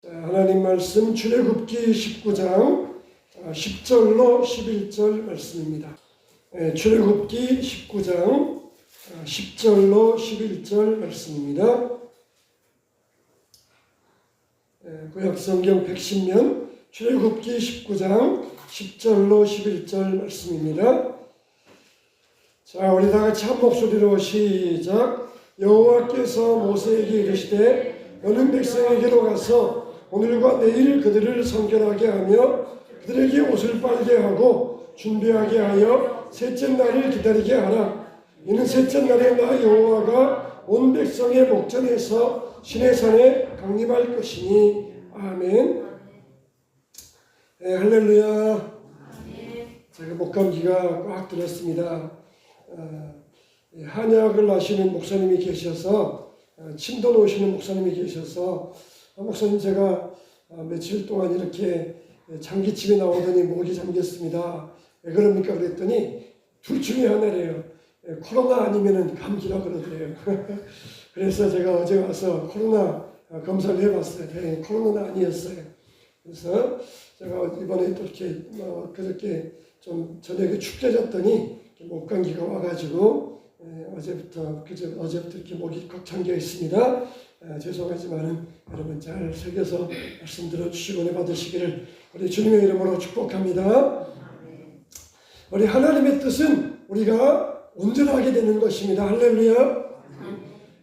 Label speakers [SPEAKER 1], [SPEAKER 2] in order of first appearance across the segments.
[SPEAKER 1] 하나님 말씀 출애굽기 19장 10절로 11절 말씀입니다. 출애굽기 19장 10절로 11절 말씀입니다. 구약성경 110면 출애굽기 19장 10절로 11절 말씀입니다. 자, 우리 다 같이 한 목소리로 시작. 여호와께서 모세에게 이르시되 너는 백성에게로 가서 오늘과 내일 그들을 성결하게 하며 그들에게 옷을 빨게 하고 준비하게 하여 셋째 날을 기다리게 하라. 이는 셋째 날에 나 여호와가 온 백성의 목전에서 시내산에 강림할 것이니. 아멘. 할렐루야. 제가 목감기가 꽉 들었습니다. 한약을 하시는 목사님이 계셔서 침도 놓으시는 목사님이 계셔서 목사님 제가 며칠 동안 이렇게 장기침이 나오더니 목이 잠겼습니다. 왜 그럽니까? 그랬더니 둘 중에 하나래요. 코로나 아니면 감기라 그러더래요. 그래서 제가 어제 와서 코로나 검사를 해봤어요. 코로나는 아니었어요. 그래서 제가 이번에 또 이렇게 그렇게 좀 저녁에 춥게졌더니 목감기가 와가지고 어제부터 이렇게 목이 꽉 잠겨 있습니다. 죄송하지만은 여러분 잘 새겨서 말씀 들어주시고 은혜 받으시기를 우리 주님의 이름으로 축복합니다. 우리 하나님의 뜻은 우리가 온전하게 되는 것입니다. 할렐루야.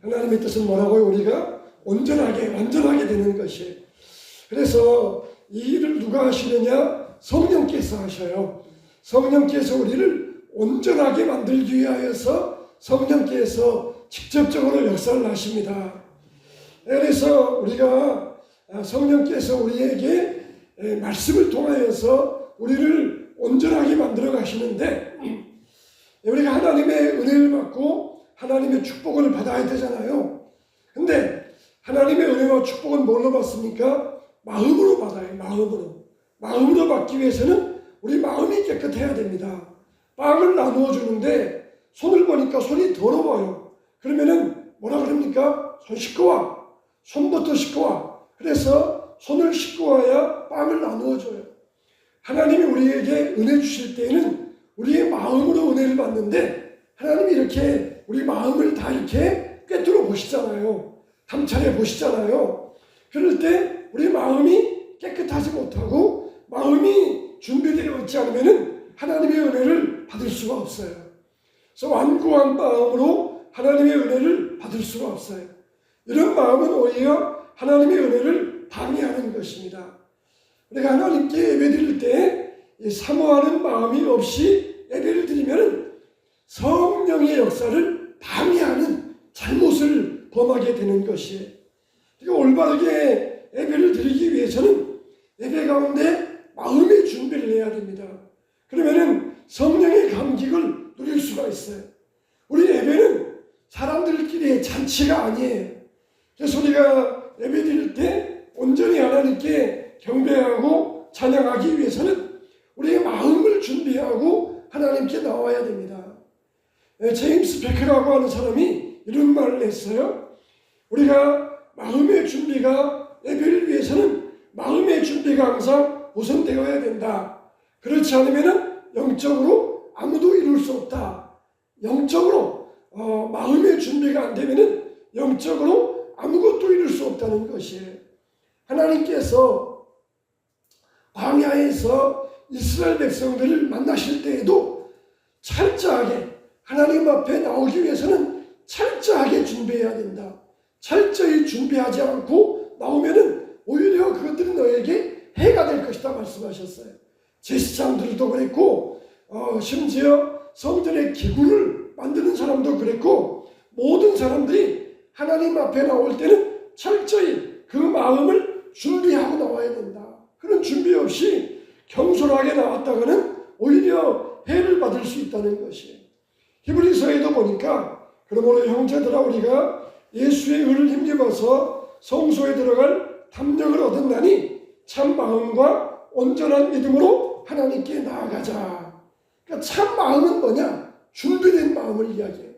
[SPEAKER 1] 하나님의 뜻은 뭐라고요? 우리가 온전하게, 완전하게 되는 것이에요. 그래서 이 일을 누가 하시느냐? 성령께서 하셔요. 성령께서 우리를 온전하게 만들기 위하여서 성령께서 직접적으로 역사를 하십니다. 그래서 우리가 성령께서 우리에게 말씀을 통하여서 우리를 온전하게 만들어 가시는데 우리가 하나님의 은혜를 받고 하나님의 축복을 받아야 되잖아요. 근데 하나님의 은혜와 축복은 뭘로 받습니까? 마음으로 받아요. 마음으로 받기 위해서는 우리 마음이 깨끗해야 됩니다. 빵을 나누어 주는데 손을 보니까 손이 더러워요. 그러면은 뭐라 그럽니까? 손 씻고 와. 손부터 씻고 와. 그래서 손을 씻고 와야 빵을 나누어 줘요. 하나님이 우리에게 은혜 주실 때에는 우리의 마음으로 은혜를 받는데 하나님이 이렇게 우리 마음을 다 이렇게 꿰뚫어 보시잖아요. 감찰해 보시잖아요. 그럴 때 우리 마음이 깨끗하지 못하고 마음이 준비되어 있지 않으면 하나님의 은혜를 받을 수가 없어요. 그래서 완고한 마음으로 하나님의 은혜를 받을 수가 없어요. 이런 마음은 오히려 하나님의 은혜를 방해하는 것입니다. 우리가 하나님께 예배드릴 때 사모하는 마음이 없이 예배를 드리면 성령의 역사를 방해하는 잘못을 범하게 되는 것이에요. 그러니까 올바르게 예배를 드리기 위해서는 예배 가운데 마음의 준비를 해야 됩니다. 그러면은 성령의 감격을 누릴 수가 있어요. 우리 예배는 사람들끼리의 잔치가 아니에요. 그래서 우리가 예배 드릴 때 온전히 하나님께 경배하고 찬양하기 위해서는 우리의 마음을 준비하고 하나님께 나와야 됩니다. 제임스 베커라고 하는 사람이 이런 말을 했어요. 우리가 마음의 준비가 예배를 위해서는 마음의 준비가 항상 우선되어야 된다. 그렇지 않으면 영적으로 아무도 이룰 수 없다. 영적으로 마음의 준비가 안 되면 영적으로 아무것도 이룰 수 없다는 것이에요. 하나님께서 광야에서 이스라엘 백성들을 만나실 때에도 철저하게 하나님 앞에 나오기 위해서는 철저하게 준비해야 된다. 철저히 준비하지 않고 나오면은 오히려 그것들은 너에게 해가 될 것이다 말씀하셨어요. 제사장들도 그랬고 심지어 성전의 기구를 만드는 사람도 그랬고 모든 사람들이 하나님 앞에 나올 때는 철저히 그 마음을 준비하고 나와야 된다. 그런 준비 없이 겸손하게 나왔다가는 오히려 해를 받을 수 있다는 것이에요. 히브리서에도 보니까 그러므로 형제들아 우리가 예수의 의를 힘입어서 성소에 들어갈 담력을 얻었나니 참 마음과 온전한 믿음으로 하나님께 나아가자. 그러니까 참 마음은 뭐냐? 준비된 마음을 이야기해요.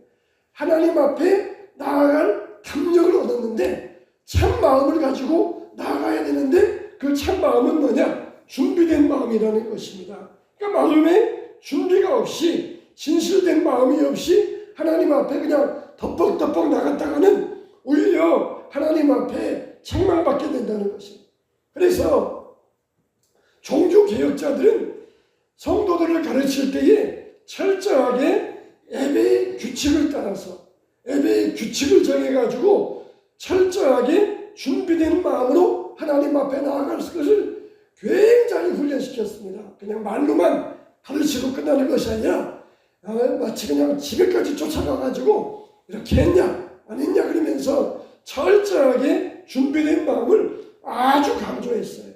[SPEAKER 1] 하나님 앞에 나아갈 담력을 얻었는데 참 마음을 가지고 나아가야 되는데 그 참 마음은 뭐냐? 준비된 마음이라는 것입니다. 그러니까 마음에 준비가 없이 진실된 마음이 없이 하나님 앞에 그냥 덮벅덮벅 나갔다가는 오히려 하나님 앞에 책망받게 된다는 것입니다. 그래서 종교개혁자들은 성도들을 가르칠 때에 철저하게 예배의 규칙을 따라서 예배의 규칙을 정해가지고 철저하게 준비된 마음으로 하나님 앞에 나아갈 것을 굉장히 훈련시켰습니다. 그냥 말로만 가르치고 끝나는 것이 아니라 마치 그냥 집에까지 쫓아가가지고 이렇게 했냐 안 했냐 그러면서 철저하게 준비된 마음을 아주 강조했어요.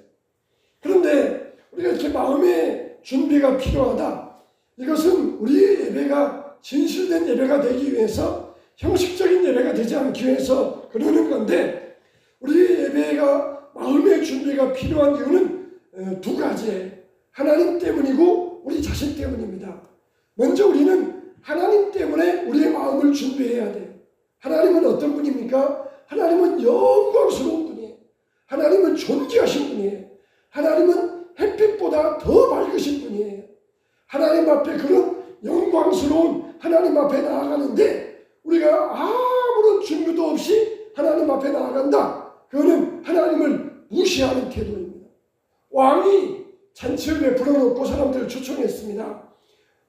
[SPEAKER 1] 그런데 우리가 이렇게 마음의 준비가 필요하다. 이것은 우리의 예배가 진실된 예배가 되기 위해서 형식적인 예배가 되지 않기 위해서 그러는 건데 우리의 예배가 마음의 준비가 필요한 이유는 두 가지예요. 하나님 때문이고 우리 자신 때문입니다. 먼저 우리는 하나님 때문에 우리의 마음을 준비해야 돼요. 하나님은 어떤 분입니까? 하나님은 영광스러운 분이에요. 하나님은 존귀하신 분이에요. 하나님은 햇빛보다 더 밝으신 분이에요. 하나님 앞에 그런 영광스러운 하나님 앞에 나아가는데 우리가 아무런 준비도 없이 하나님 앞에 나아간다. 그거는 하나님을 무시하는 태도입니다. 왕이 잔치를 베풀어 놓고 사람들을 초청했습니다.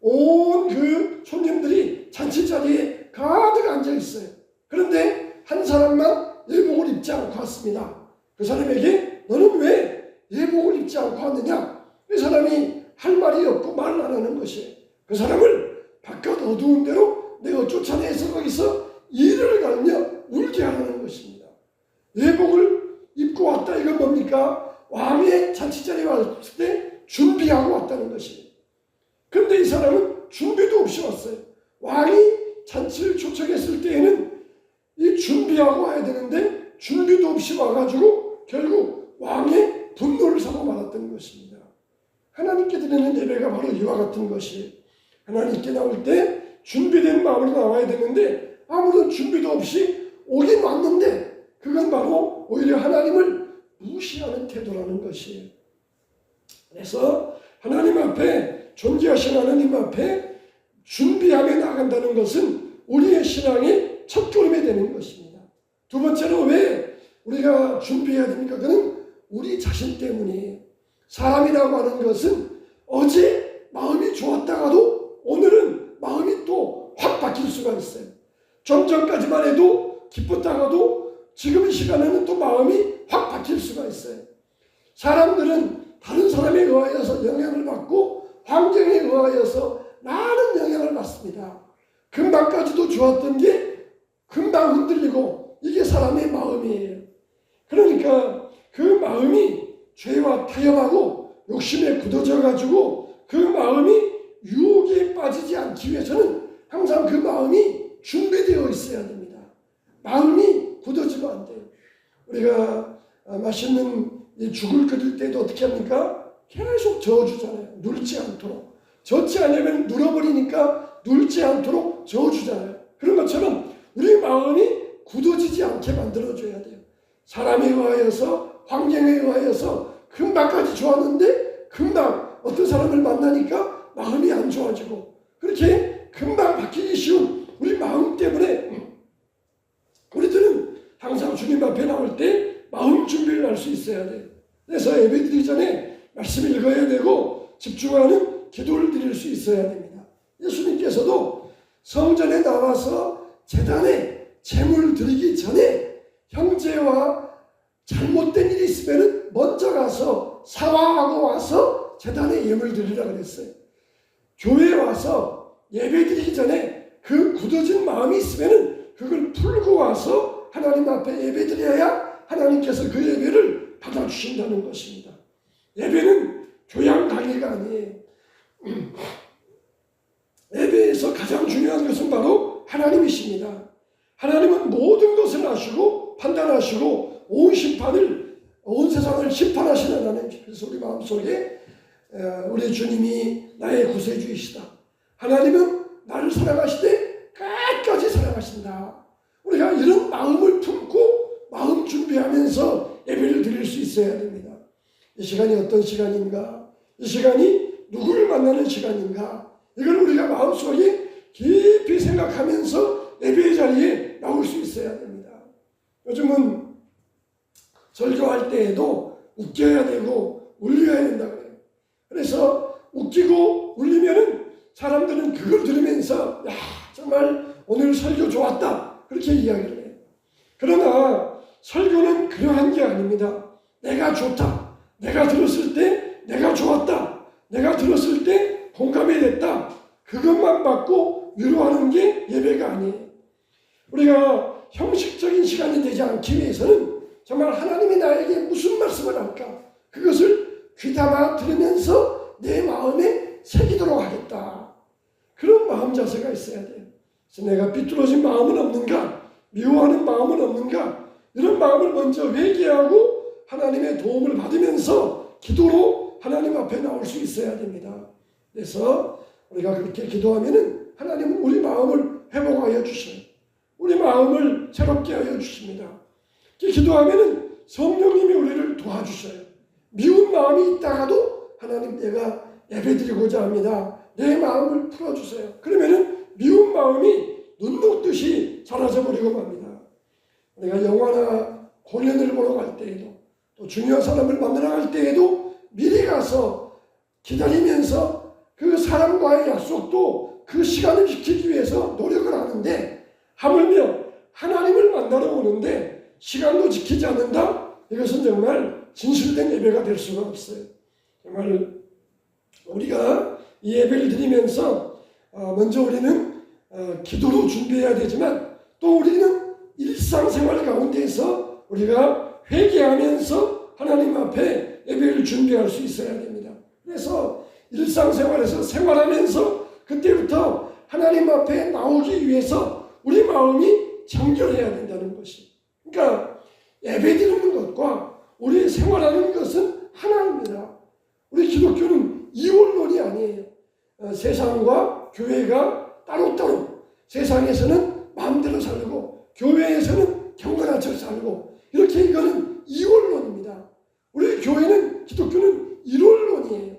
[SPEAKER 1] 온 그 손님들이 잔치 자리에 가득 앉아 있어요. 그런데 한 사람만 예복을 입지 않고 왔습니다. 그 사람에게 너는 왜 예복을 입지 않고 왔느냐? 그 사람이 할 말이 없고 말을 안 하는 것이에요. 그 사람을 바깥 어두운 데로 내가 쫓아내서 거기서 이를 갈며 울게 하는 것입니다. 예복을 입고 왔다 이건 뭡니까? 왕의 잔치자리에 왔을 때 준비하고 왔다는 것입니다. 그런데 이 사람은 준비도 없이 왔어요. 왕이 잔치를 초청했을 때에는 이 준비하고 와야 되는데 준비도 없이 와가지고 결국 왕의 분노를 사고 말았던 것입니다. 하나님께 드리는 예배가 바로 이와 같은 것이에요. 하나님께 나올 때 준비된 마음으로 나와야 되는데 아무런 준비도 없이 오긴 왔는데 그건 바로 오히려 하나님을 무시하는 태도라는 것이에요. 그래서 하나님 앞에 존귀하신 하나님 앞에 준비하며 나간다는 것은 우리의 신앙의 첫 걸음이 되는 것입니다. 두 번째로 왜 우리가 준비해야 됩니까? 그는 우리 자신 때문이에요. 사람이라고 하는 것은 어제 마음이 좋았다가도 오늘은 마음이 또 확 바뀔 수가 있어요. 좀 전까지만 해도 기뻤다가도 지금 이 시간에는 또 마음이 확 바뀔 수가 있어요. 사람들은 다른 사람에 의하여서 영향을 받고 환경에 의하여서 많은 영향을 받습니다. 금방까지도 좋았던 게 금방 흔들리고 이게 사람의 마음이에요. 그러니까 그 마음이 죄와 타협하고 욕심에 굳어져 가지고 그 마음이 유혹에 빠지지 않기 위해서는 항상 그 마음이 준비되어 있어야 됩니다. 마음이 굳어지면 안 돼요. 우리가 맛있는 이 죽을 끓일 때도 어떻게 합니까? 계속 저어주잖아요. 눌지 않도록. 젓지 않으면 눌어버리니까 눌지 않도록 저어주잖아요. 그런 것처럼 우리 마음이 굳어지지 않게 만들어줘야 돼요. 사람에 의하여서 환경에 의하여서 금방까지 좋았는데 금방 어떤 사람을 만나니까 마음이 안 좋아지고 그렇게 금방 바뀌기 쉬운 우리 마음 때문에 우리들은 항상 주님 앞에 나올 때 마음 준비를 할 수 있어야 돼요. 그래서 예배드리기 전에 말씀을 읽어야 되고 집중하는 기도를 드릴 수 있어야 됩니다. 예수님께서도 성전에 나와서 제단에 제물을 드리기 전에 형제와 잘못된 일이 있으면 먼저 가서 사과하고 와서 제단에 예물 드리라 그랬어요. 교회에 와서 예배 드리기 전에 그 굳어진 마음이 있으면 그걸 풀고 와서 하나님 앞에 예배 드려야 하나님께서 그 예배를 받아주신다는 것입니다. 예배는 교양 강의가 아니에요. 예배에서 가장 중요한 것은 바로 하나님이십니다. 하나님은 모든 것을 아시고 판단하시고 온 세상을 심판하시는 하나님. 그래서 우리 마음속에 우리 주님이 나의 구세주이시다. 하나님은 나를 사랑하시되 끝까지 사랑하신다. 우리가 이런 마음을 품고 마음 준비하면서 예배를 드릴 있어야 됩니다. 이 시간이 어떤 시간인가? 이 시간이 누구를 만나는 시간인가? 이걸 우리가 마음속에 깊이 생각하면서 예배의 자리에 나올 수 있어야 됩니다. 요즘은 설교할 때에도 웃겨야 되고 울려야 된다 그래요. 그래서 웃기고 울리면은 사람들은 그걸 들으면서 야 정말 오늘 설교 좋았다 그렇게 이야기를 해요. 그러나 설교는 그러한 게 아닙니다. 내가 좋다. 내가 들었을 때 내가 좋았다. 내가 들었을 때 공감이 됐다. 그것만 받고 위로하는 게 예배가 아니에요. 우리가 형식적인 시간이 되지 않기 위해서는 정말 하나님이 나에게 무슨 말씀을 할까? 그것을 귀담아 들으면서 내 마음에 새기도록 하겠다. 그런 마음 자세가 있어야 돼요. 그래서 내가 비뚤어진 마음은 없는가? 미워하는 마음은 없는가? 이런 마음을 먼저 회개하고 하나님의 도움을 받으면서 기도로 하나님 앞에 나올 수 있어야 됩니다. 그래서 우리가 그렇게 기도하면은 하나님은 우리 마음을 회복하여 주셔요. 우리 마음을 새롭게 하여 주십니다. 기도하면은 성령님이 우리를 도와주셔요. 미운 마음이 있다가도 하나님 내가 예배드리고자 합니다. 내 마음을 풀어주세요. 그러면은 미운 마음이 눈 녹듯이 사라져버리고 맙니다. 우리가 영화나 공연을 보러 갈 때에도 또 중요한 사람을 만나러 갈 때에도 미리 가서 기다리면서 그 사람과의 약속도 그 시간을 지키기 위해서 노력을 하는데 하물며 하나님을 만나러 오는데 시간도 지키지 않는다? 이것은 정말 진실된 예배가 될 수가 없어요. 정말 우리가 이 예배를 드리면서 먼저 우리는 기도로 준비해야 되지만 또 우리는 일상생활 가운데에서 우리가 회개하면서 하나님 앞에 예배를 준비할 수 있어야 됩니다. 그래서 일상생활에서 생활하면서 그때부터 하나님 앞에 나오기 위해서 우리 마음이 정결해야 된다는 것이. 그러니까 예배드리는 것과 우리 생활하는 것은 하나입니다. 우리 기독교는 이원론이 아니에요. 세상과 교회가 따로따로 세상에서는 마음대로 살고 교회에서는 경건한 척 살고 이렇게 이거는 이원론입니다. 우리 교회는 기독교는 일원론이에요.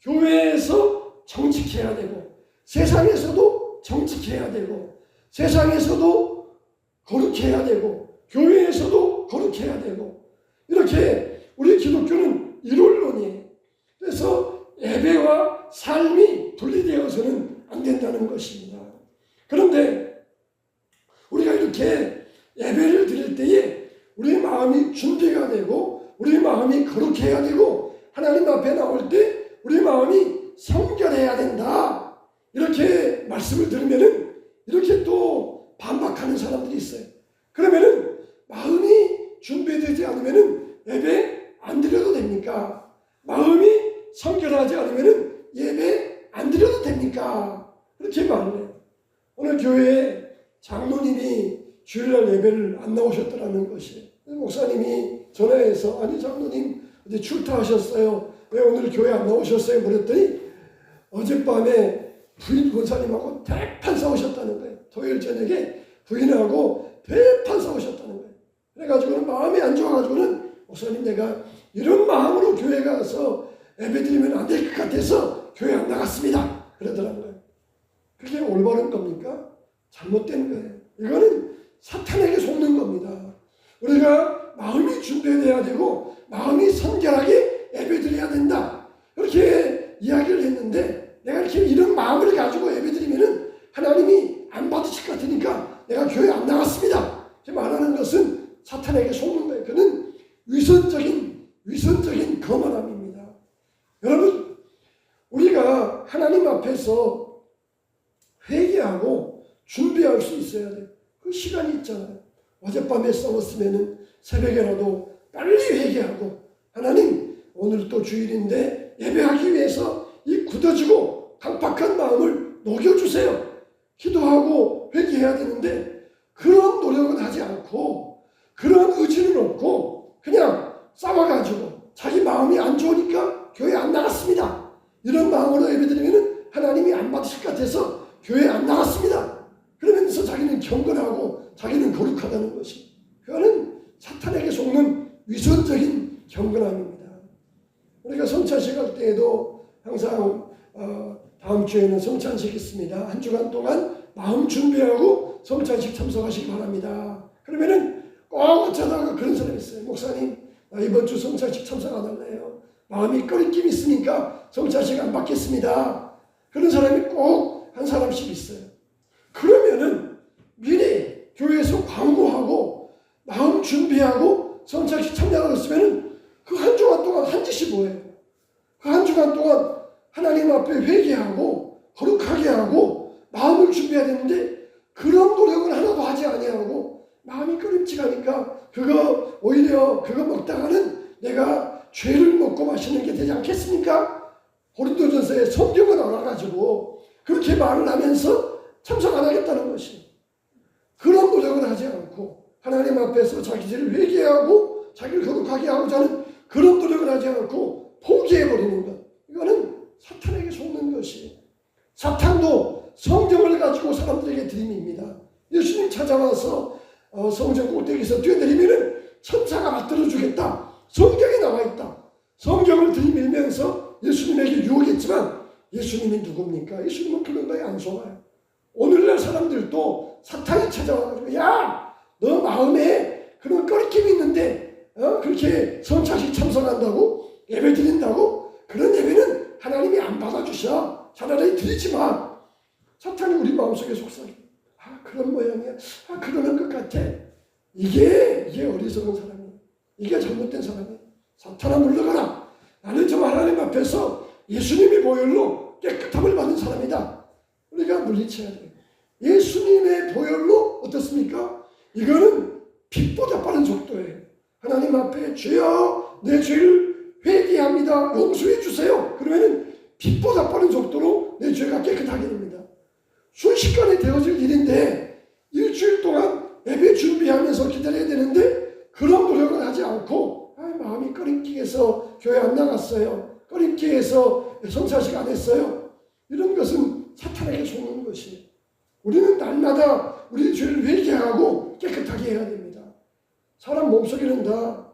[SPEAKER 1] 교회에서 정직해야 되고 세상에서도 정직해야 되고 세상에서도 거룩해야 되고 교회에서도 거룩해야 되고 이렇게 우리 기독교는 일원론이에요. 그래서 예배와 삶이 분리되어서는 안 된다는 것입니다. 그런데 우리가 이렇게 예배를 드릴 때에 우리 마음이 준비가 되고 우리 마음이 거룩해야 되고 하나님 앞에 나올 때 우리 마음이 성결해야 된다. 이렇게 말씀을 들으면은 이렇게 또 반박하는 사람들이 있어요. 그러면은 마음이 준비되지 않으면은 예배 안 드려도 됩니까? 마음이 성결하지 않으면은 예배 안 드려도 됩니까? 그렇게 말을 해요. 오늘 교회에 장로님이 주일날 예배를 안 나오셨더라는 것이에요. 목사님이 전화해서 아니 장로님 어디 출타하셨어요? 왜 오늘 교회 안 나오셨어요? 그랬더니 어젯밤에 부인 권사님하고 대판 싸우셨다는 거예요. 토요일 저녁에 부인하고 대판 싸우셨다는 거예요. 그래가지고는 마음이 안 좋아가지고는 목사님 내가 이런 마음으로 교회 가서 예배 드리면 안 될 것 같아서 교회 안 나갔습니다. 그러더라는 거예요. 그게 올바른 겁니까? 잘못된 거예요. 이거는 사탄에게 속는 겁니다. 우리가 마음이 준비돼야 되고 마음이 선결하게 예배드려야 된다. 이렇게 이야기를 했는데 내가 이렇게 이런 마음을 가지고 예배드리면은 하나님이 안 받으실 것 같으니까 내가 교회 안 나갔습니다. 이렇게 말하는 것은 사탄에게 속는 거예요. 그는 위선적인 거만함입니다. 여러분 우리가 하나님 앞에서 회개하고 준비할 수 있어야 돼요. 그 시간이 있잖아요. 어젯밤에 싸웠으면은 새벽에라도 빨리 회개하고 하나님 오늘 또 주일인데 예배하기 위해서 이 굳어지고 강팍한 마음을 녹여주세요. 기도하고 회개해야 되는데 그런 노력은 하지 않고 그런 의지는 없고 그냥 싸워가지고 자기 마음이 안 좋으니까 교회 안 나갔습니다. 이런 마음으로 예배드리면 하나님이 안 받으실 것 같아서 교회 안 나갔습니다. 그러면서 자기는 경건하고 자기는 거룩하다는 것이 그거는 사탄에게 속는 위선적인 경건함입니다. 우리가 성찬식 할 때에도 항상 다음 주에는 성찬식 있습니다. 한 주간 동안 마음 준비하고 성찬식 참석하시기 바랍니다. 그러면은 꼭 어쩌다가 그런 사람이 있어요. 목사님, 나 이번 주 성찬식 참석 안 할래요. 마음이 꺼리낌이 있으니까 성찬식 안 받겠습니다. 그런 사람이 꼭 한 사람씩 있어요. 그러면은 미리 교회에서 광고하고 마음 준비하고 성찬식 참여하고 있으면은 그 한 주간 동안 한 짓이 뭐예요? 그 한 주간 동안 하나님 앞에 회개하고 거룩하게 하고 마음을 준비해야 되는데 그런 노력을 하나도 하지 아니하고 마음이 꺼림칙하니까 그거 오히려 그거 먹다가는 내가 죄를 먹고 마시는 게 되지 않겠습니까? 고린도전서에 성경을 알아가지고 그렇게 말을 하면서 참석 안 하겠다는 것이 그런 노력을 하지 않고 하나님 앞에서 자기 죄를 회개하고 자기를 거룩하게 하고자 하는 그런 노력을 하지 않고 포기해버리는 것, 이거는 사탄에게 속는 것이. 사탄도 성경을 가지고 사람들에게 들이밉니다. 예수님 찾아와서 성전 꼭대기에서 뛰어내리면 천사가 맞들어 주겠다. 성경에 나와 있다. 성경을 들이밀면서 예수님에게 유혹했지만 예수님이 누굽니까? 예수님은 그런 거에 안 속아요. 오늘날 사람들도 사탄이 찾아와가지고 야, 너 마음에 그런 꺼리낌이 있는데 그렇게 성찬식 참석한다고? 예배 드린다고? 그런 예배는 하나님이 안 받아주셔. 차라리 드리지 마. 사탄이 우리 마음속에 속삭여. 그런 모양이야. 그러는 것 같아. 이게 어리석은 사람이야. 이게 잘못된 사람이야. 사탄아 물러가라. 나는 저 하나님 앞에서 예수님의 보혈로 깨끗함을 받은 사람이다. 우리가 물리쳐야 돼요. 예수님의 보혈로 어떻습니까? 이거는 빛보다 빠른 속도예요. 하나님 앞에 주여 내 죄를 회개합니다. 용서해 주세요. 그러면은 빛보다 빠른 속도로 내 죄가 깨끗하게 됩니다. 순식간에 되어질 일인데 일주일 동안 예배 준비하면서 기다려야 되는데 그런 노력을 하지 않고 마음이 꺼림칙해서 교회 안 나갔어요. 꺼림칙해서 성찬식 안 했어요. 이런 것은 사탄에게 속는 것이에요. 우리는 날마다 우리 죄를 회개하고 깨끗하게 해야 됩니다. 사람 몸속에는 다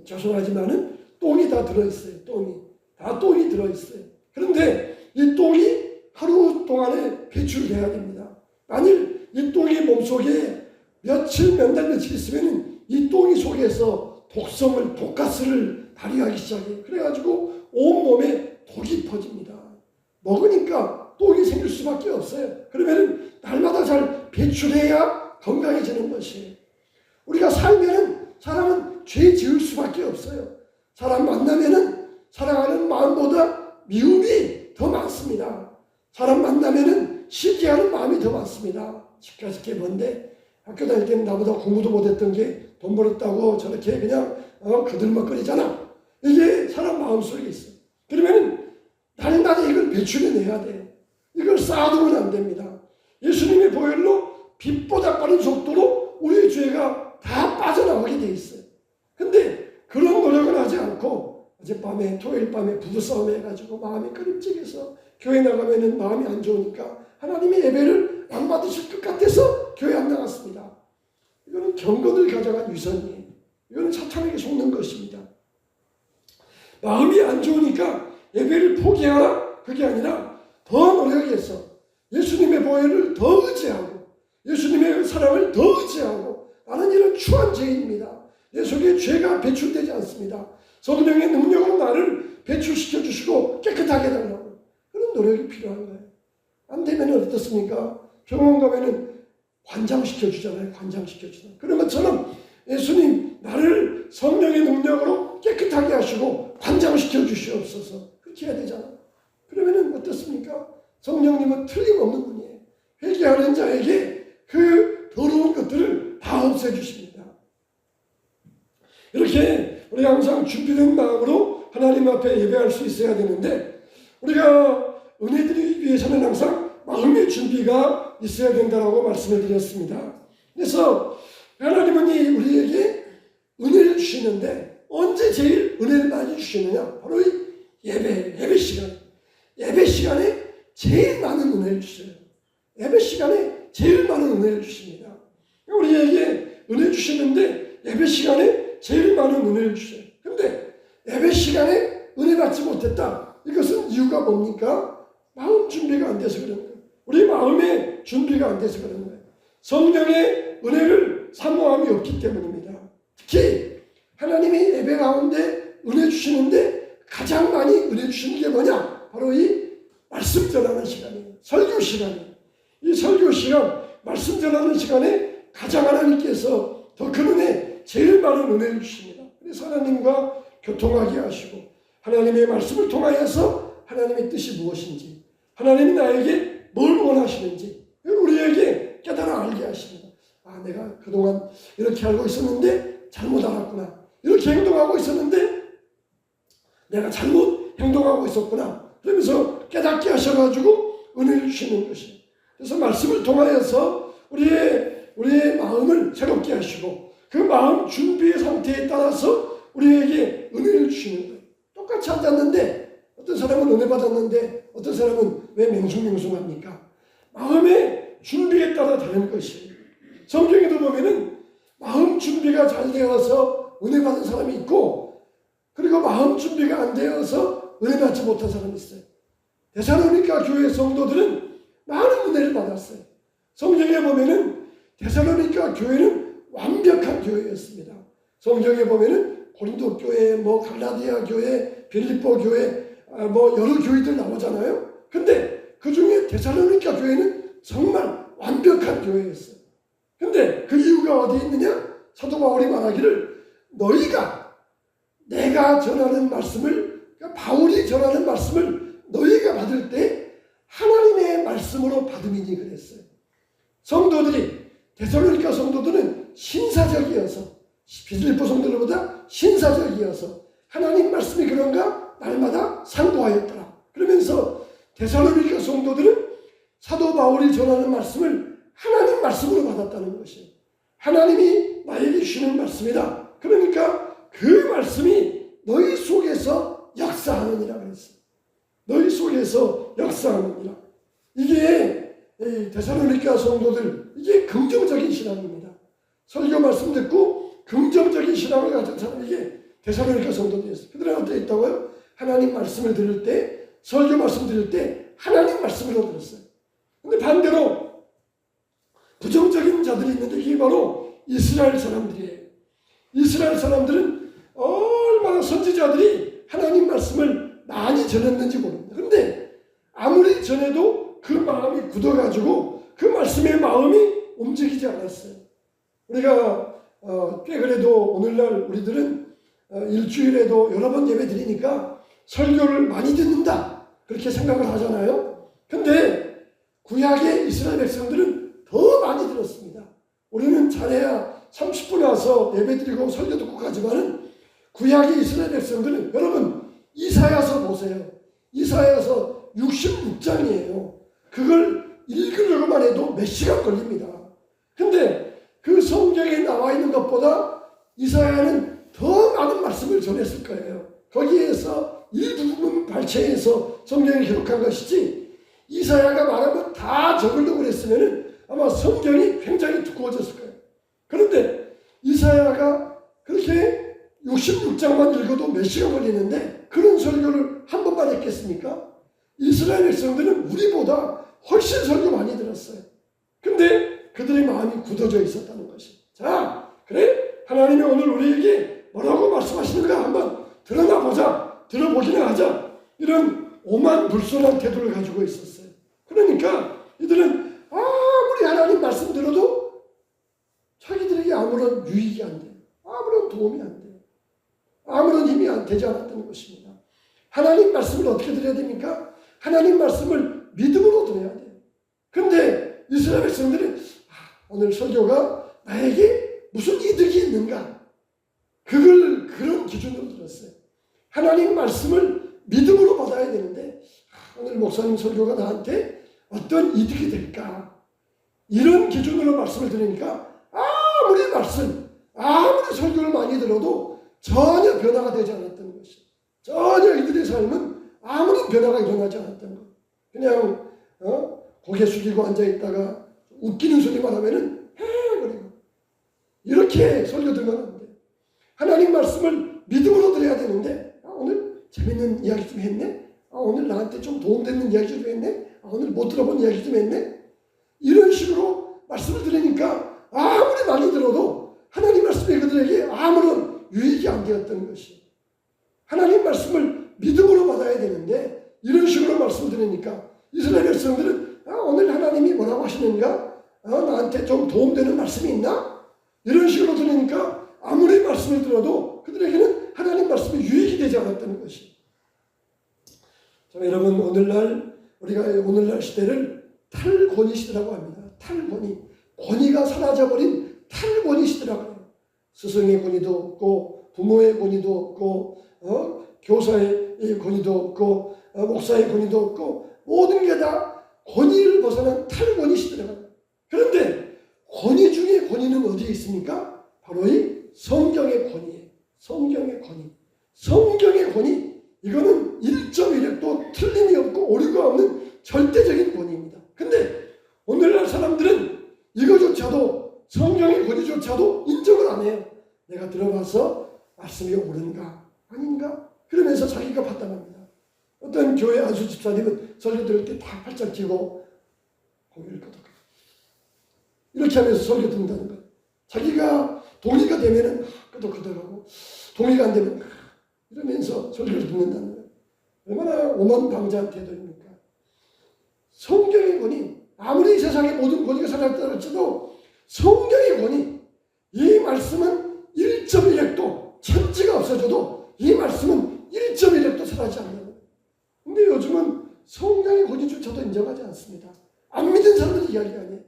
[SPEAKER 1] 죄송하지만은 똥이 다 들어있어요. 똥이 들어있어요. 그런데 이 똥이 하루 동안에 배출돼야 됩니다. 만일 이 똥이 몸속에 며칠 있으면 이 똥이 속에서 독가스를 발휘하기 시작해요. 그래가지고 온몸에 독이 퍼집니다. 먹으니까 똥이 생길 수밖에 없어요. 그러면 날마다 잘 배출해야 건강해지는 것이에요. 우리가 살면은 사람은 죄 지을 수밖에 없어요. 사람 만나면은 사랑하는 마음보다 미움이 더 많습니다. 사람 만나면은 시기하는 마음이 더 많습니다. 집까지 게 뭔데 학교 다닐 때는 나보다 공부도 못했던 게 돈 벌었다고 저렇게 그냥 그들먹거리잖아. 이게 사람 마음속에 있어. 그러면은 날마다 이걸 배출해내야 돼. 이걸 쌓아두면 안 됩니다. 예수님의 보혈로 빛보다 빠른 속도로 우리의 죄가 다 빠져나오게 돼 있어요. 근데 그런 노력을 하지 않고 어젯밤에 토요일 밤에 부부싸움 해가지고 마음이 꺼림칙해서 교회 나가면은 마음이 안 좋으니까 하나님의 예배를 안 받으실 것 같아서 교회 안 나갔습니다. 이거는 경건을 가져간 위선이에요. 이거는 사탄에게 속는 것입니다. 마음이 안 좋으니까 예배를 포기하라? 그게 아니라 더 노력해서 예수님의 보혈을 더 의지하고 예수님의 사랑을 더 의지하고 나는 이런 추한 죄인입니다. 내 속에 죄가 배출되지 않습니다. 성령의 능력으로 나를 배출시켜 주시고 깨끗하게 해달라고 그런 노력이 필요한 거예요. 안 되면 어떻습니까? 병원 가면은 관장시켜 주잖아요. 그런 것처럼 예수님 나를 성령의 능력으로 깨끗하게 하시고 관장시켜 주시옵소서. 그렇게 해야 되잖아. 그러면은 어떻습니까? 성령님은 틀림없는 분이에요. 회개하는 자에게 그 더러운 것들을 다 없애주십니다. 이렇게 우리가 항상 준비된 마음으로 하나님 앞에 예배할 수 있어야 되는데 우리가 은혜 드리기 위해서는 항상 마음의 준비가 있어야 된다고 말씀을 드렸습니다. 그래서 하나님은 우리에게 은혜를 주시는데 언제 제일 은혜를 많이 주시느냐? 바로 이 예배 시간. 예배 시간에 제일 많은 은혜를 주셔요. 예배 시간에 제일 많은 은혜를 주십니다. 우리에게 은혜 주시는데 예배 시간에 제일 많은 은혜를 주셔요. 근데 예배 시간에 은혜 받지 못했다. 이것은 이유가 뭡니까? 마음 준비가 안 돼서 그런 거예요. 우리 마음의 준비가 안 돼서 그런 거예요. 성령의 은혜를 사모함이 없기 때문입니다. 특히 하나님이 예배 가운데 은혜 주시는데 가장 많이 은혜 주시는 게 뭐냐? 바로 이 말씀 전하는 시간이에요. 설교 시간이에요. 이 설교 시간, 말씀 전하는 시간에 가장 하나님께서 더 큰 은혜, 제일 많은 은혜를 주십니다. 그래서 하나님과 교통하게 하시고 하나님의 말씀을 통하여서 하나님의 뜻이 무엇인지, 하나님이 나에게 뭘 원하시는지 우리에게 깨달아 알게 하십니다. 아, 내가 그동안 이렇게 알고 있었는데 잘못 알았구나. 이렇게 행동하고 있었는데 내가 잘못 행동하고 있었구나. 그러면서 깨닫게 하셔가지고 은혜를 주시는 것이에요. 그래서 말씀을 통하여서 우리의 마음을 새롭게 하시고 그 마음 준비의 상태에 따라서 우리에게 은혜를 주시는 거예요. 똑같이 앉았는데 어떤 사람은 은혜 받았는데 어떤 사람은 왜 맹숭맹숭합니까? 마음의 준비에 따라 다른 것이에요. 성경에도 보면은 마음 준비가 잘 되어서 은혜 받은 사람이 있고 그리고 마음 준비가 안 되어서 은혜 받지 못한 사람이 있어요. 데살로니가 교회 성도들은 많은 은혜를 받았어요. 성경에 보면은 데살로니가 교회는 완벽한 교회였습니다. 성경에 보면은 고린도 교회, 갈라디아 교회, 빌립보 교회, 여러 교회들 나오잖아요. 근데 그 중에 데살로니가 교회는 정말 완벽한 교회였어요. 근데 그 이유가 어디에 있느냐? 사도 바울이 말하기를 내가 전하는 말씀을, 그러니까 바울이 전하는 말씀을 너희가 받을 때 하나님의 말씀으로 받음이니 그랬어요. 데살로니가 성도들은 신사적이어서, 빌립보 성도들보다 신사적이어서 하나님 말씀이 그런가 날마다 상고하였더라. 그러면서 데살로니가 성도들은 사도 바울이 전하는 말씀을 하나님 말씀으로 받았다는 것이에요. 하나님이 나에게 주시는 말씀이다. 그러니까 그 말씀이 너희 속에서 역사하느니라 그랬어요. 너희 속에서 역사하느니라. 이게 데살로니가 성도들, 이게 긍정적인 신앙입니다. 설교 말씀 듣고 긍정적인 신앙을 가진 사람이 이게 데살로니가 성도들이었어요. 그들은 어떻게 있다고요? 하나님 말씀을 들을 때, 설교 말씀 들을 때 하나님 말씀으로 들었어요. 근데 반대로 부정적인 자들이 있는데 이게 바로 이스라엘 사람들이에요. 이스라엘 사람들은 얼마나 선지자들이 하나님 말씀을 많이 전했는지 모릅니다. 그런데 아무리 전해도 그 마음이 굳어가지고 그 말씀의 마음이 움직이지 않았어요. 우리가 꽤 그래도 오늘날 우리들은 일주일에도 여러 번 예배 드리니까 설교를 많이 듣는다 그렇게 생각을 하잖아요. 근데 구약의 이스라엘 백성들은 더 많이 들었습니다. 우리는 잘해야 30분 와서 예배 드리고 설교 듣고 가지만은 구약의 이스라엘 백성들은 여러분 이사야서 보세요. 이사야서 66장이에요. 그걸 읽으려고만 해도 몇 시간 걸립니다. 근데 그 성경에 나와 있는 것보다 이사야는 더 많은 말씀을 전했을 거예요. 거기에서 일부분 발췌해서 성경에 기록한 것이지 이사야가 말하면 다 적으려고 그랬으면 아마 성경이 굉장히 두꺼워졌을 거예요. 그런데 이사야가 그렇게 66장만 읽어도 몇 시간 걸리는데 그런 설교를 한 번만 했겠습니까? 이스라엘 백성들은 우리보다 훨씬 설교 많이 들었어요. 근데 그들의 마음이 굳어져 있었다는 것이. 자, 그래? 하나님이 오늘 우리에게 뭐라고 말씀하시는가 한번 드러나 보자. 들어보기나 하자. 이런 오만불손한 태도를 가지고 있었어요. 그러니까 이들은 아무리 하나님 말씀 들어도 자기들에게 아무런 유익이 안 돼요. 아무런 도움이 안 돼요. 아무런 힘이 안 되지 않았다는 것입니다. 하나님 말씀을 어떻게 들어야 됩니까? 하나님 말씀을 믿음으로 들어야 돼요. 그런데 이스라엘 백성들은 오늘 설교가 나에게 무슨 이득이 있는가? 그런 기준으로 들었어요. 하나님 말씀을 믿음으로 받아야 되는데 오늘 목사님 설교가 나한테 어떤 이득이 될까? 이런 기준으로 말씀을 들으니까 아무리 설교를 많이 들어도 전혀 변화가 되지 않았던 것이에요. 전혀 이들의 삶은 아무런 변화가 일어나지 않았던 것. 그냥 고개 숙이고 앉아있다가 웃기는 소리만 하면은 그리고 이렇게 설교 들으면 안 돼요. 하나님 말씀을 믿음으로 들어야 되는데 재밌는 이야기 좀 했네? 오늘 나한테 좀 도움되는 이야기 좀 했네? 오늘 못 들어본 이야기 좀 했네? 이런 식으로 말씀을 들으니까 아무리 많이 들어도 하나님 말씀이 그들에게 아무런 유익이 안 되었던 것이, 하나님 말씀을 믿음으로 받아야 되는데 이런 식으로 말씀을 들으니까 이스라엘 백성들은 오늘 하나님이 뭐라고 하시는가? 나한테 좀 도움되는 말씀이 있나? 이런 식으로 들으니까 아무리 말씀을 들어도 그들에게는 하나님 말씀이 유익이 되지 않았다는 것이. 자, 여러분, 우리가 오늘날 시대를 탈권위 시대라고 합니다. 탈권위. 권위가 사라져버린 탈권위 시대라고 해요. 스승의 권위도 없고 부모의 권위도 없고 교사의 권위도 없고 목사의 권위도 없고 모든 게 다 권위를 벗어난 탈권위 시대라고 합니다. 그런데 권위 중에 권위는 어디에 있습니까? 바로 이 성경의 권위예요. 성경의 권위. 성경의 권위. 이거는 1.1획도 틀림이 없고 오류가 없는 절대적인 권위입니다. 근데 오늘날 사람들은 이거조차도, 성경의 권위조차도 인정을 안 해요. 내가 들어봐서 말씀이 옳은가 아닌가 그러면서 자기가 판단합니다. 어떤 교회 안수 집사님은 설교 들을 때 다 팔짱 끼고 고개를 끄덕 이렇게 하면서 설교 듣는다는 거예요. 자기가 동의가 되면은 끄덕끄덕하고 동의가 안 되면 이러면서 설교를 듣는다는 거예요. 얼마나 오만방자한테도입니까? 성경의 권위, 아무리 세상의 모든 권위가 사라졌다 할지라도 성경의 권위, 이 말씀은 1.1획도 천지가 없어져도 이 말씀은 1.1획도 사라지지 않는 거예요. 근데 요즘은 성경의 권위조차도 인정하지 않습니다. 안 믿은 사람들 이야기가 아니에요.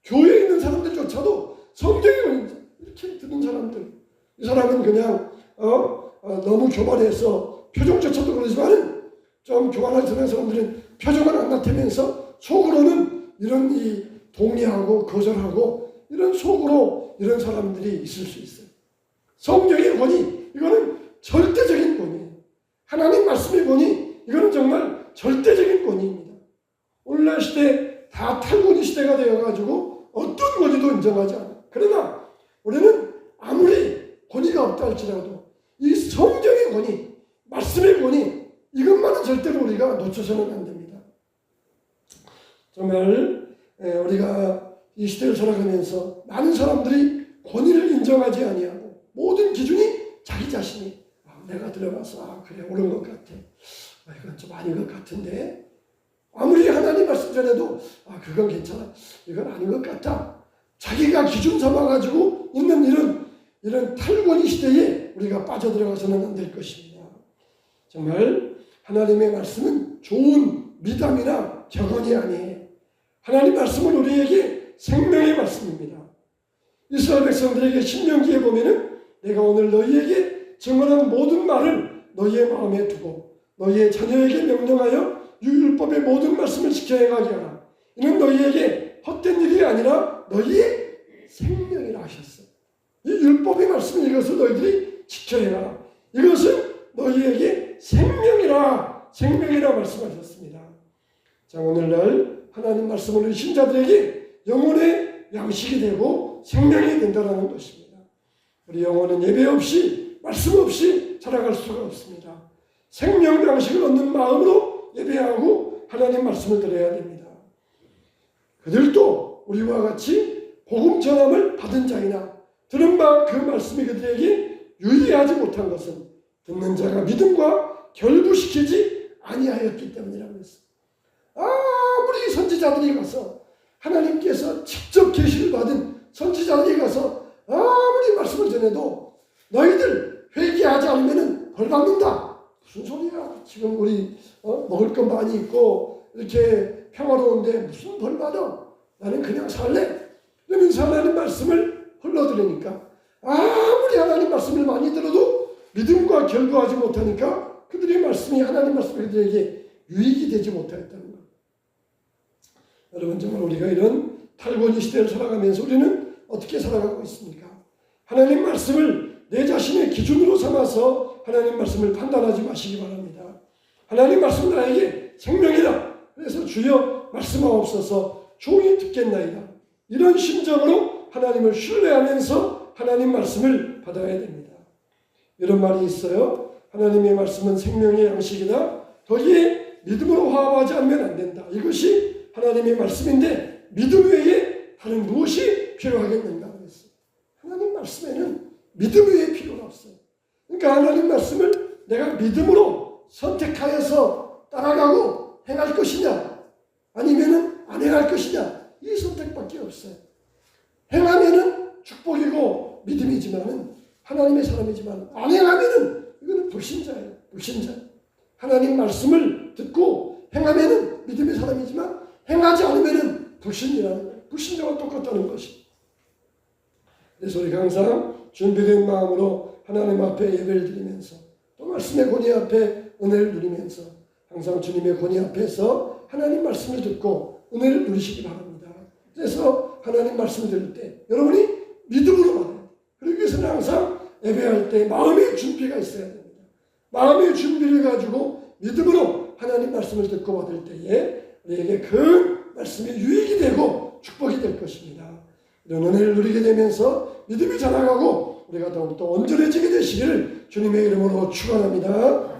[SPEAKER 1] 교회에 있는 사람들조차도 성경의 권위 이렇게 듣는 사람들, 이 사람은 그냥 너무 교만해서 표정조차도 그러지만 좀 교만하게 듣는 사람들은 표정을 안 나타내면서 속으로는 이런 동의하고 거절하고 이런 속으로 이런 사람들이 있을 수 있어요. 성경의 권위, 이거는 절대적인 권위예요. 하나님 말씀의 권위, 이거는 정말 절대적인 권위입니다. 오늘날 시대 다 탈권위 시대가 되어가지고 어떤 권위도 인정하지 않아요. 그러나 우리는 아무리 권위가 없다 할지라도 이 성경의 권위, 말씀의 권위, 이것만은 절대로 우리가 놓쳐서는 안 됩니다. 정말 우리가 이 시대를 살아가면서 많은 사람들이 권위를 인정하지 아니하고 모든 기준이 자기 자신이 내가 들어봐서 그래 옳은 것 같아. 이건 좀 아닌 것 같은데 아무리 하나님 말씀 전해도 그건 괜찮아. 이건 아닌 것 같다. 자기가 기준 삼아가지고 있는 이런 탈권위 시대에 우리가 빠져들어가서는 안 될 것입니다. 정말 하나님의 말씀은 좋은 미담이나 격언이 아니에요. 하나님 말씀은 우리에게 생명의 말씀입니다. 이스라엘 백성들에게 신명기에 보면은 내가 오늘 너희에게 증언한 모든 말을 너희의 마음에 두고 너희의 자녀에게 명령하여 율법의 모든 말씀을 지켜 행하게 하라. 이는 너희에게 헛된 일이 아니라 너희의 생명이라 하셨어요. 이 율법의 말씀 이것을 너희들이 지켜 행하라. 이것은 너희에게 생명이라 말씀하셨습니다. 자, 오늘날 하나님 말씀을 우리 신자들에게 영혼의 양식이 되고 생명이 된다는 것입니다. 우리 영혼은 예배 없이 말씀 없이 살아갈 수가 없습니다. 생명 양식을 얻는 마음으로 예배하고 하나님 말씀을 들어야 됩니다. 그들도 우리와 같이 복음 전함을 받은 자이나 들은 바 그 말씀이 그들에게 유의하지 못한 것은 듣는 자가 믿음과 결부시키지 아니하였기 때문이라고 했습니다. 아무리 선지자들이 가서 하나님께서 직접 계시를 받은 선지자들이 가서 아무리 말씀을 전해도 너희들 회개하지 않으면 벌 받는다. 무슨 소리야? 지금 우리 먹을 것 많이 있고 이렇게 평화로운데 무슨 벌 받아? 나는 그냥 살래. 이러면서 하나님 말씀을 흘러들으니까 아무리 하나님 말씀을 많이 들어도 믿음과 결부하지 못하니까 그들의 말씀이 하나님 말씀이 그들에게 유익이 되지 못하였다는 것. 여러분 정말 우리가 이런 탈권위 시대를 살아가면서 우리는 어떻게 살아가고 있습니까? 하나님 말씀을 내 자신의 기준으로 삼아서 하나님 말씀을 판단하지 마시기 바랍니다. 하나님 말씀은 나에게 생명이다. 그래서 주여 말씀하옵소서 종이 듣겠나이다. 이런 심정으로 하나님을 신뢰하면서 하나님 말씀을 받아야 됩니다. 이런 말이 있어요. 하나님의 말씀은 생명의 양식이다. 거기에 믿음으로 화합하지 않으면 안 된다. 이것이 하나님의 말씀인데 믿음 외에 다른 무엇이 필요하겠는가 그랬어요. 하나님 말씀에는 믿음 외에 필요가 없어요. 그러니까 하나님 말씀을 내가 믿음으로 선택하여서 따라가고 행할 것이냐 아니면은 안 행할 것이냐 이 선택밖에 없어요. 행하면은 축복이고 믿음이지만은 하나님의 사람이지만 안 행하면은 이거는 불신자예요. 불신자. 하나님 말씀을 듣고 행하면은 믿음의 사람이지만 행하지 않으면은 불신이라는 거예요. 불신자와 똑같다는 것이. 그래서 우리가 항상 준비된 마음으로 하나님 앞에 예배를 드리면서 또 말씀의 권위 앞에 은혜를 누리면서 항상 주님의 권위 앞에서 하나님 말씀을 듣고 은혜를 누리시기 바랍니다. 그래서 하나님 말씀을 들을 때 여러분이 믿음으로 받아요. 그러기 위해서는 항상 예배할 때 마음의 준비가 있어야 됩니다. 마음의 준비를 가지고 믿음으로 하나님 말씀을 듣고 받을 때에 우리에게 그 말씀이 유익이 되고 축복이 될 것입니다. 이런 은혜를 누리게 되면서 믿음이 자라가고 우리가 더욱더 온전해지게 되시기를 주님의 이름으로 축원합니다.